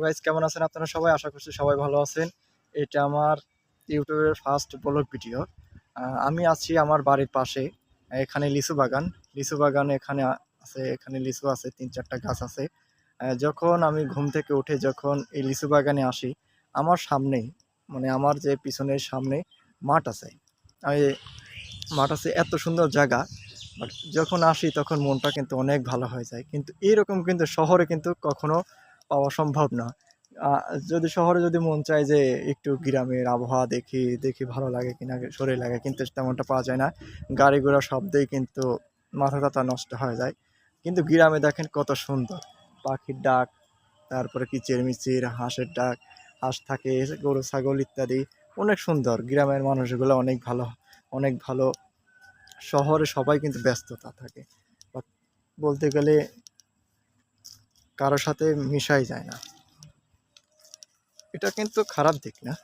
Guys কেমন আছেন আপনারা সবাই? আশা করছি সবাই ভালো আছেন। এটা আমার ইউটিউবের ফার্স্ট ব্লগ ভিডিও। আমি আছি আমার বাড়ির পাশে। এখানে লিচু বাগান। লিচু বাগান এখানে আছে, এখানে লিচু আছে ৩-৪টা গাছ আছে। যখন আমি ঘুম থেকে উঠে যখন এই লিচু বাগানে আসি, আমার সামনেই মানে আমার যে পিছনের সামনে মাঠ আছে। আমি মাঠ আছে, এত সুন্দর জায়গা। বাট যখন আসি তখন মনটা কিন্তু অনেক ভালো হয়ে যায়। কিন্তু এরকম কিন্তু শহরে কিন্তু কখনো পাওয়া সম্ভব না। আ যদি শহরে যদি মন চায় যে একটু গ্রামের আবহাওয়া দেখি, দেখি ভালো লাগে কিনা শরীর লাগে, কিন্তু তেমনটা পাওয়া যায় না। গাড়ি ঘোড়ার শব্দেই কিন্তু মাথা-টাথা নষ্ট হয়ে যায়। কিন্তু গ্রামে দেখেন কত সুন্দর। পাখির ডাক, তারপরে কিচিরমিচির, হাঁসের ডাক, হাঁস থাকে, গরু ছাগল ইত্যাদি। অনেক সুন্দর। গ্রামের মানুষগুলো অনেক ভালো, অনেক ভালো। শহরে সবাই কিন্তু ব্যস্ততা থাকে। বাট বলতে গেলে কারো সাথে মিশাই যায় না। এটা কিন্তু খারাপ দিক না।